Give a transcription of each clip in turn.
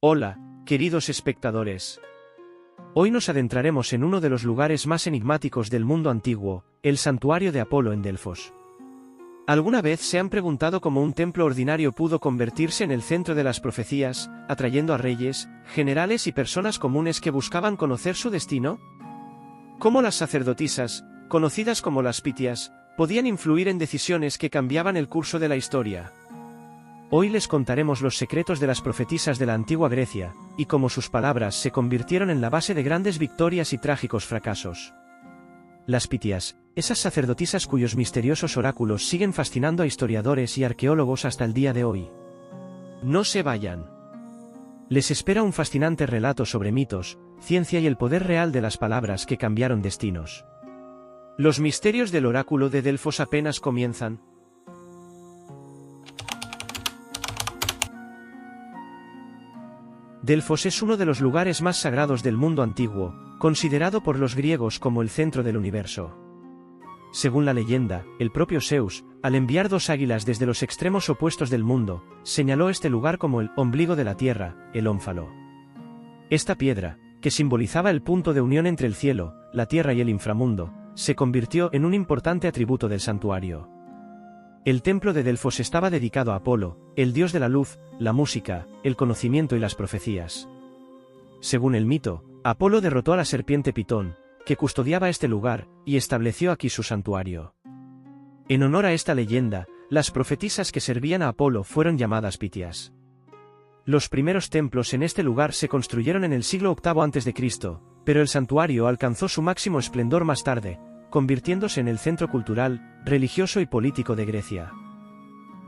Hola, queridos espectadores. Hoy nos adentraremos en uno de los lugares más enigmáticos del mundo antiguo, el santuario de Apolo en Delfos. ¿Alguna vez se han preguntado cómo un templo ordinario pudo convertirse en el centro de las profecías, atrayendo a reyes, generales y personas comunes que buscaban conocer su destino? ¿Cómo las sacerdotisas, conocidas como las pitias, podían influir en decisiones que cambiaban el curso de la historia? Hoy les contaremos los secretos de las profetisas de la antigua Grecia, y cómo sus palabras se convirtieron en la base de grandes victorias y trágicos fracasos. Las pitias, esas sacerdotisas cuyos misteriosos oráculos siguen fascinando a historiadores y arqueólogos hasta el día de hoy. No se vayan. Les espera un fascinante relato sobre mitos, ciencia y el poder real de las palabras que cambiaron destinos. Los misterios del oráculo de Delfos apenas comienzan. Delfos es uno de los lugares más sagrados del mundo antiguo, considerado por los griegos como el centro del universo. Según la leyenda, el propio Zeus, al enviar dos águilas desde los extremos opuestos del mundo, señaló este lugar como el ombligo de la tierra, el ómfalo. Esta piedra, que simbolizaba el punto de unión entre el cielo, la tierra y el inframundo, se convirtió en un importante atributo del santuario. El templo de Delfos estaba dedicado a Apolo, el dios de la luz, la música, el conocimiento y las profecías. Según el mito, Apolo derrotó a la serpiente Pitón, que custodiaba este lugar, y estableció aquí su santuario. En honor a esta leyenda, las profetisas que servían a Apolo fueron llamadas pitias. Los primeros templos en este lugar se construyeron en el siglo VIII a.C., pero el santuario alcanzó su máximo esplendor más tarde, convirtiéndose en el centro cultural, religioso y político de Grecia.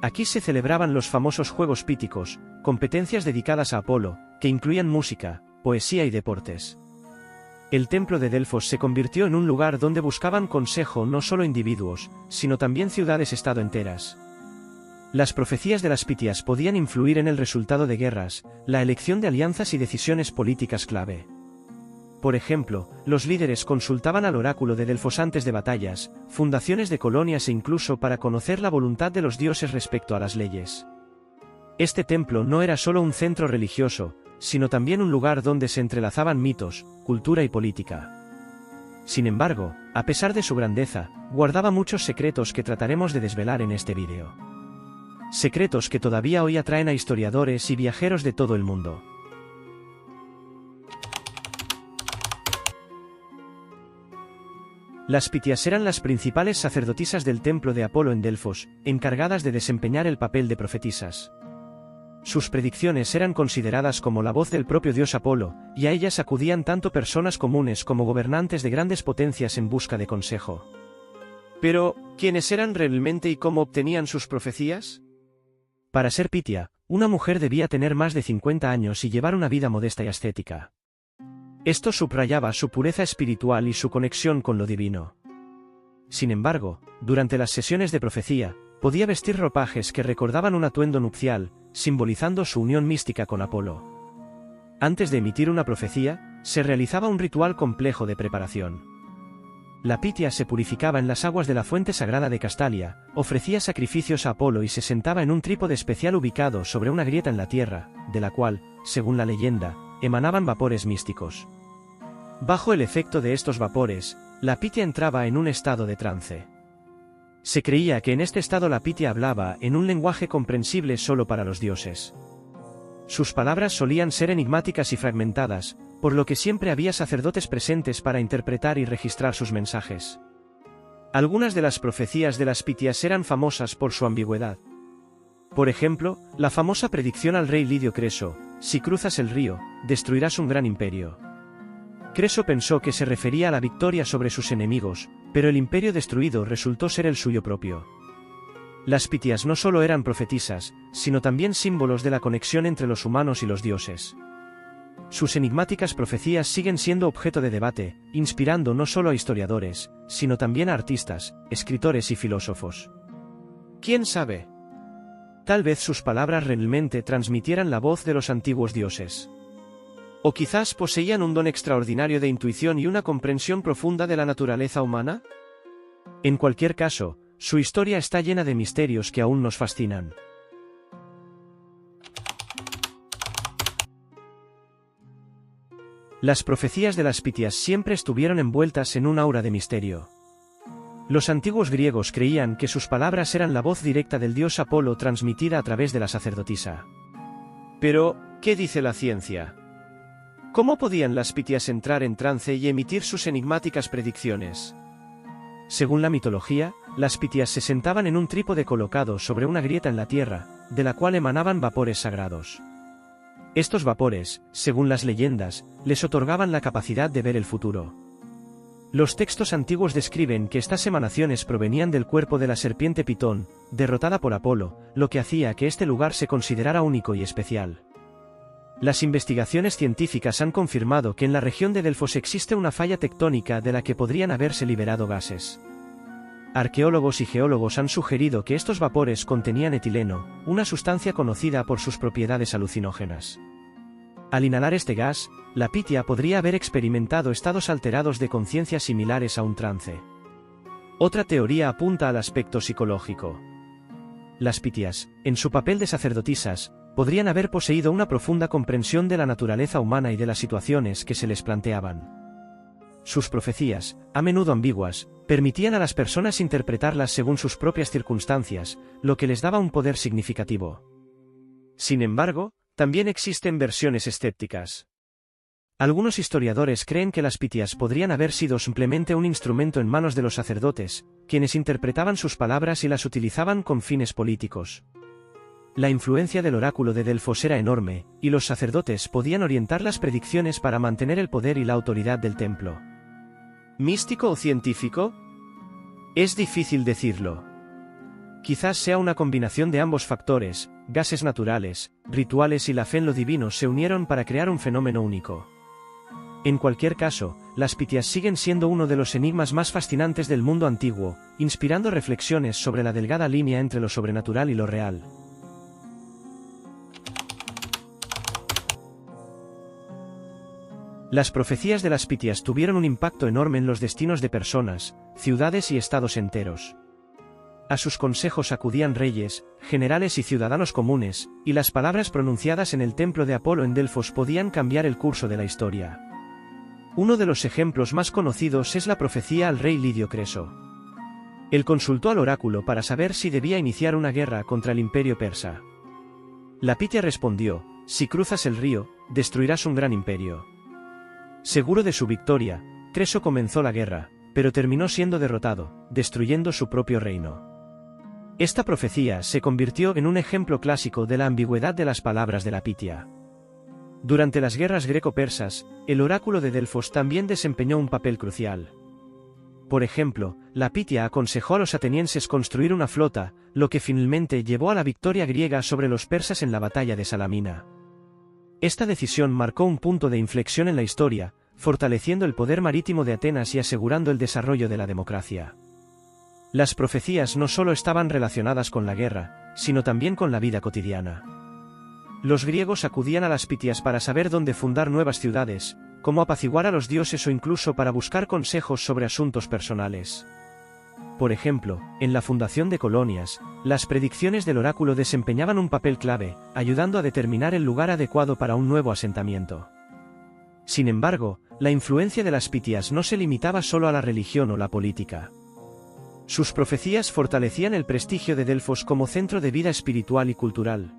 Aquí se celebraban los famosos Juegos Píticos, competencias dedicadas a Apolo, que incluían música, poesía y deportes. El templo de Delfos se convirtió en un lugar donde buscaban consejo no solo individuos, sino también ciudades-estado enteras. Las profecías de las pitias podían influir en el resultado de guerras, la elección de alianzas y decisiones políticas clave. Por ejemplo, los líderes consultaban al oráculo de Delfos antes de batallas, fundaciones de colonias e incluso para conocer la voluntad de los dioses respecto a las leyes. Este templo no era solo un centro religioso, sino también un lugar donde se entrelazaban mitos, cultura y política. Sin embargo, a pesar de su grandeza, guardaba muchos secretos que trataremos de desvelar en este vídeo. Secretos que todavía hoy atraen a historiadores y viajeros de todo el mundo. Las pitias eran las principales sacerdotisas del templo de Apolo en Delfos, encargadas de desempeñar el papel de profetisas. Sus predicciones eran consideradas como la voz del propio dios Apolo, y a ellas acudían tanto personas comunes como gobernantes de grandes potencias en busca de consejo. Pero, ¿quiénes eran realmente y cómo obtenían sus profecías? Para ser pitia, una mujer debía tener más de 50 años y llevar una vida modesta y ascética. Esto subrayaba su pureza espiritual y su conexión con lo divino. Sin embargo, durante las sesiones de profecía, podía vestir ropajes que recordaban un atuendo nupcial, simbolizando su unión mística con Apolo. Antes de emitir una profecía, se realizaba un ritual complejo de preparación. La pitia se purificaba en las aguas de la fuente sagrada de Castalia, ofrecía sacrificios a Apolo y se sentaba en un trípode especial ubicado sobre una grieta en la tierra, de la cual, según la leyenda, emanaban vapores místicos. Bajo el efecto de estos vapores, la pitia entraba en un estado de trance. Se creía que en este estado la pitia hablaba en un lenguaje comprensible solo para los dioses. Sus palabras solían ser enigmáticas y fragmentadas, por lo que siempre había sacerdotes presentes para interpretar y registrar sus mensajes. Algunas de las profecías de las pitias eran famosas por su ambigüedad. Por ejemplo, la famosa predicción al rey lidio Creso: si cruzas el río, destruirás un gran imperio. Creso pensó que se refería a la victoria sobre sus enemigos, pero el imperio destruido resultó ser el suyo propio. Las pitias no solo eran profetisas, sino también símbolos de la conexión entre los humanos y los dioses. Sus enigmáticas profecías siguen siendo objeto de debate, inspirando no solo a historiadores, sino también a artistas, escritores y filósofos. ¿Quién sabe? Tal vez sus palabras realmente transmitieran la voz de los antiguos dioses. ¿O quizás poseían un don extraordinario de intuición y una comprensión profunda de la naturaleza humana? En cualquier caso, su historia está llena de misterios que aún nos fascinan. Las profecías de las Pitias siempre estuvieron envueltas en un aura de misterio. Los antiguos griegos creían que sus palabras eran la voz directa del dios Apolo transmitida a través de la sacerdotisa. Pero, ¿qué dice la ciencia? ¿Cómo podían las Pitias entrar en trance y emitir sus enigmáticas predicciones? Según la mitología, las Pitias se sentaban en un trípode colocado sobre una grieta en la tierra, de la cual emanaban vapores sagrados. Estos vapores, según las leyendas, les otorgaban la capacidad de ver el futuro. Los textos antiguos describen que estas emanaciones provenían del cuerpo de la serpiente Pitón, derrotada por Apolo, lo que hacía que este lugar se considerara único y especial. Las investigaciones científicas han confirmado que en la región de Delfos existe una falla tectónica de la que podrían haberse liberado gases. Arqueólogos y geólogos han sugerido que estos vapores contenían etileno, una sustancia conocida por sus propiedades alucinógenas. Al inhalar este gas, la Pitia podría haber experimentado estados alterados de conciencia similares a un trance. Otra teoría apunta al aspecto psicológico. Las Pitias, en su papel de sacerdotisas, podrían haber poseído una profunda comprensión de la naturaleza humana y de las situaciones que se les planteaban. Sus profecías, a menudo ambiguas, permitían a las personas interpretarlas según sus propias circunstancias, lo que les daba un poder significativo. Sin embargo, también existen versiones escépticas. Algunos historiadores creen que las Pitias podrían haber sido simplemente un instrumento en manos de los sacerdotes, quienes interpretaban sus palabras y las utilizaban con fines políticos. La influencia del oráculo de Delfos era enorme, y los sacerdotes podían orientar las predicciones para mantener el poder y la autoridad del templo. ¿Místico o científico? Es difícil decirlo. Quizás sea una combinación de ambos factores: gases naturales, rituales y la fe en lo divino se unieron para crear un fenómeno único. En cualquier caso, las Pitias siguen siendo uno de los enigmas más fascinantes del mundo antiguo, inspirando reflexiones sobre la delgada línea entre lo sobrenatural y lo real. Las profecías de las Pitias tuvieron un impacto enorme en los destinos de personas, ciudades y estados enteros. A sus consejos acudían reyes, generales y ciudadanos comunes, y las palabras pronunciadas en el templo de Apolo en Delfos podían cambiar el curso de la historia. Uno de los ejemplos más conocidos es la profecía al rey Lidio Creso. Él consultó al oráculo para saber si debía iniciar una guerra contra el imperio persa. La Pitia respondió: si cruzas el río, destruirás un gran imperio. Seguro de su victoria, Creso comenzó la guerra, pero terminó siendo derrotado, destruyendo su propio reino. Esta profecía se convirtió en un ejemplo clásico de la ambigüedad de las palabras de la Pitia. Durante las guerras greco-persas, el oráculo de Delfos también desempeñó un papel crucial. Por ejemplo, la Pitia aconsejó a los atenienses construir una flota, lo que finalmente llevó a la victoria griega sobre los persas en la batalla de Salamina. Esta decisión marcó un punto de inflexión en la historia, fortaleciendo el poder marítimo de Atenas y asegurando el desarrollo de la democracia. Las profecías no solo estaban relacionadas con la guerra, sino también con la vida cotidiana. Los griegos acudían a las Pitias para saber dónde fundar nuevas ciudades, cómo apaciguar a los dioses o incluso para buscar consejos sobre asuntos personales. Por ejemplo, en la fundación de colonias, las predicciones del oráculo desempeñaban un papel clave, ayudando a determinar el lugar adecuado para un nuevo asentamiento. Sin embargo, la influencia de las Pitias no se limitaba solo a la religión o la política. Sus profecías fortalecían el prestigio de Delfos como centro de vida espiritual y cultural.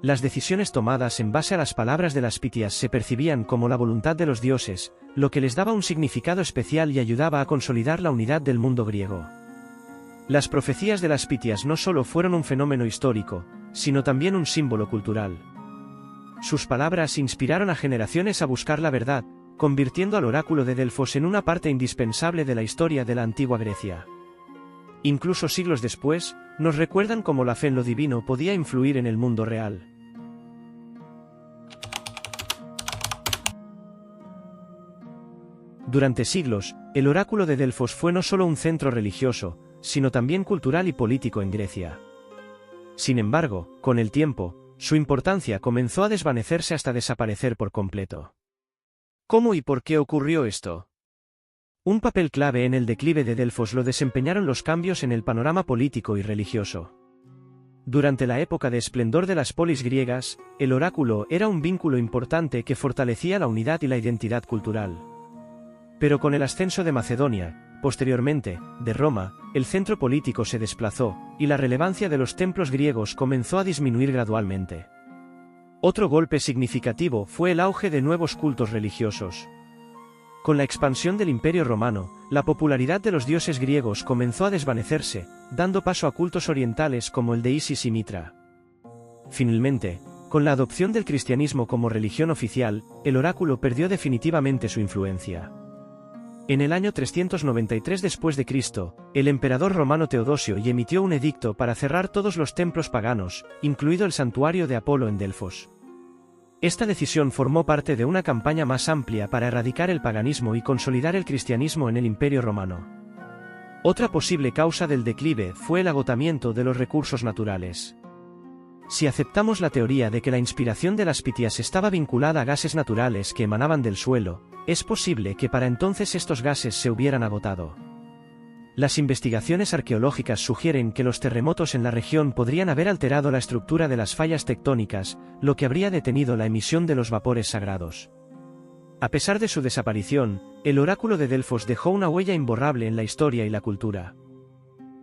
Las decisiones tomadas en base a las palabras de las Pitias se percibían como la voluntad de los dioses, lo que les daba un significado especial y ayudaba a consolidar la unidad del mundo griego. Las profecías de las Pitias no solo fueron un fenómeno histórico, sino también un símbolo cultural. Sus palabras inspiraron a generaciones a buscar la verdad, convirtiendo al oráculo de Delfos en una parte indispensable de la historia de la antigua Grecia. Incluso siglos después, nos recuerdan cómo la fe en lo divino podía influir en el mundo real. Durante siglos, el oráculo de Delfos fue no solo un centro religioso, sino también cultural y político en Grecia. Sin embargo, con el tiempo, su importancia comenzó a desvanecerse hasta desaparecer por completo. ¿Cómo y por qué ocurrió esto? Un papel clave en el declive de Delfos lo desempeñaron los cambios en el panorama político y religioso. Durante la época de esplendor de las polis griegas, el oráculo era un vínculo importante que fortalecía la unidad y la identidad cultural. Pero con el ascenso de Macedonia, posteriormente, de Roma, el centro político se desplazó, y la relevancia de los templos griegos comenzó a disminuir gradualmente. Otro golpe significativo fue el auge de nuevos cultos religiosos. Con la expansión del Imperio Romano, la popularidad de los dioses griegos comenzó a desvanecerse, dando paso a cultos orientales como el de Isis y Mitra. Finalmente, con la adopción del cristianismo como religión oficial, el oráculo perdió definitivamente su influencia. En el año 393 después de Cristo, el emperador romano Teodosio emitió un edicto para cerrar todos los templos paganos, incluido el santuario de Apolo en Delfos. Esta decisión formó parte de una campaña más amplia para erradicar el paganismo y consolidar el cristianismo en el Imperio Romano. Otra posible causa del declive fue el agotamiento de los recursos naturales. Si aceptamos la teoría de que la inspiración de las Pitias estaba vinculada a gases naturales que emanaban del suelo, es posible que para entonces estos gases se hubieran agotado. Las investigaciones arqueológicas sugieren que los terremotos en la región podrían haber alterado la estructura de las fallas tectónicas, lo que habría detenido la emisión de los vapores sagrados. A pesar de su desaparición, el oráculo de Delfos dejó una huella imborrable en la historia y la cultura.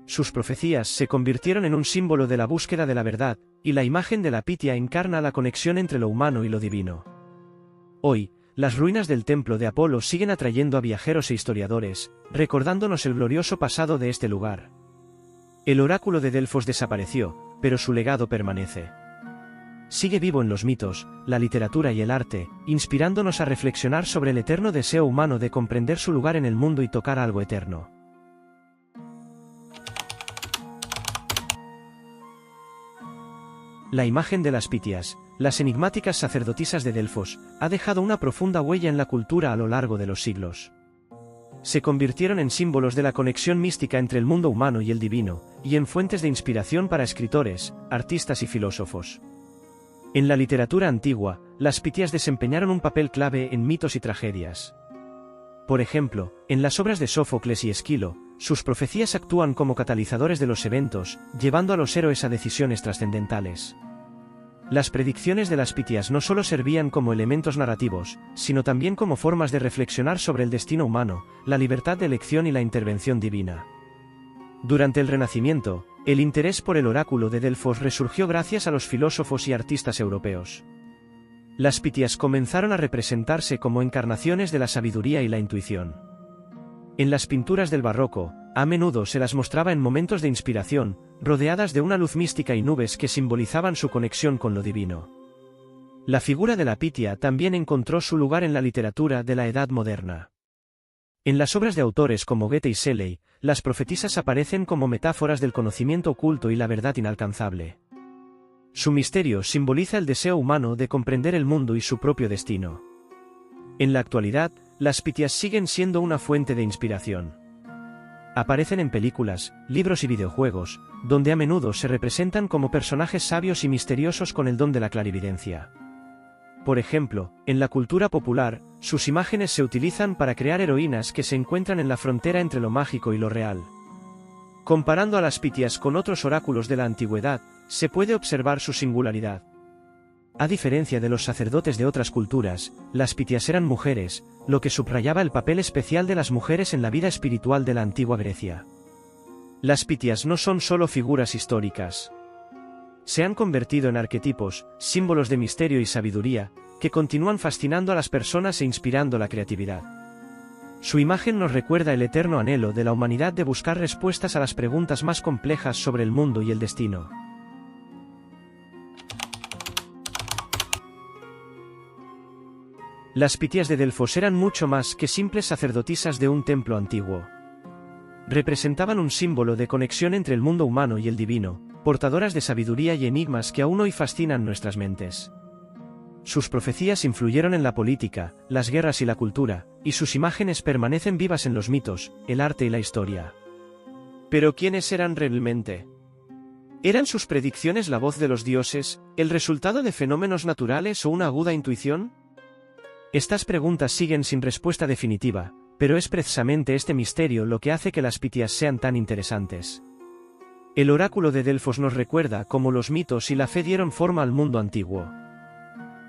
Sus profecías se convirtieron en un símbolo de la búsqueda de la verdad, y la imagen de la Pitia encarna la conexión entre lo humano y lo divino. Hoy, las ruinas del templo de Apolo siguen atrayendo a viajeros e historiadores, recordándonos el glorioso pasado de este lugar. El oráculo de Delfos desapareció, pero su legado permanece. Sigue vivo en los mitos, la literatura y el arte, inspirándonos a reflexionar sobre el eterno deseo humano de comprender su lugar en el mundo y tocar algo eterno. La imagen de las Pitias, las enigmáticas sacerdotisas de Delfos, ha dejado una profunda huella en la cultura a lo largo de los siglos. Se convirtieron en símbolos de la conexión mística entre el mundo humano y el divino, y en fuentes de inspiración para escritores, artistas y filósofos. En la literatura antigua, las Pitias desempeñaron un papel clave en mitos y tragedias. Por ejemplo, en las obras de Sófocles y Esquilo, sus profecías actúan como catalizadores de los eventos, llevando a los héroes a decisiones trascendentales. Las predicciones de las Pitias no solo servían como elementos narrativos, sino también como formas de reflexionar sobre el destino humano, la libertad de elección y la intervención divina. Durante el Renacimiento, el interés por el oráculo de Delfos resurgió gracias a los filósofos y artistas europeos. Las Pitias comenzaron a representarse como encarnaciones de la sabiduría y la intuición. En las pinturas del barroco, a menudo se las mostraba en momentos de inspiración, rodeadas de una luz mística y nubes que simbolizaban su conexión con lo divino. La figura de la Pitia también encontró su lugar en la literatura de la Edad Moderna. En las obras de autores como Goethe y Shelley, las profetisas aparecen como metáforas del conocimiento oculto y la verdad inalcanzable. Su misterio simboliza el deseo humano de comprender el mundo y su propio destino. En la actualidad, las Pitias siguen siendo una fuente de inspiración. Aparecen en películas, libros y videojuegos, donde a menudo se representan como personajes sabios y misteriosos con el don de la clarividencia. Por ejemplo, en la cultura popular, sus imágenes se utilizan para crear heroínas que se encuentran en la frontera entre lo mágico y lo real. Comparando a las Pitias con otros oráculos de la antigüedad, se puede observar su singularidad. A diferencia de los sacerdotes de otras culturas, las Pitias eran mujeres, lo que subrayaba el papel especial de las mujeres en la vida espiritual de la antigua Grecia. Las Pitias no son solo figuras históricas. Se han convertido en arquetipos, símbolos de misterio y sabiduría, que continúan fascinando a las personas e inspirando la creatividad. Su imagen nos recuerda el eterno anhelo de la humanidad de buscar respuestas a las preguntas más complejas sobre el mundo y el destino. Las Pitias de Delfos eran mucho más que simples sacerdotisas de un templo antiguo. Representaban un símbolo de conexión entre el mundo humano y el divino, portadoras de sabiduría y enigmas que aún hoy fascinan nuestras mentes. Sus profecías influyeron en la política, las guerras y la cultura, y sus imágenes permanecen vivas en los mitos, el arte y la historia. ¿Pero quiénes eran realmente? ¿Eran sus predicciones la voz de los dioses, el resultado de fenómenos naturales o una aguda intuición? Estas preguntas siguen sin respuesta definitiva, pero es precisamente este misterio lo que hace que las Pitias sean tan interesantes. El oráculo de Delfos nos recuerda cómo los mitos y la fe dieron forma al mundo antiguo.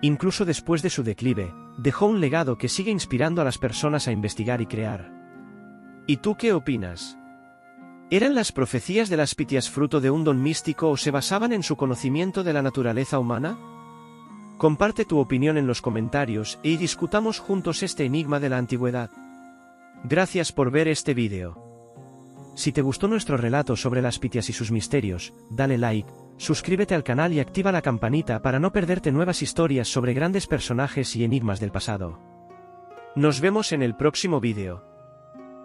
Incluso después de su declive, dejó un legado que sigue inspirando a las personas a investigar y crear. ¿Y tú qué opinas? ¿Eran las profecías de las Pitias fruto de un don místico o se basaban en su conocimiento de la naturaleza humana? Comparte tu opinión en los comentarios y discutamos juntos este enigma de la antigüedad. Gracias por ver este vídeo. Si te gustó nuestro relato sobre las Pitias y sus misterios, dale like, suscríbete al canal y activa la campanita para no perderte nuevas historias sobre grandes personajes y enigmas del pasado. Nos vemos en el próximo vídeo.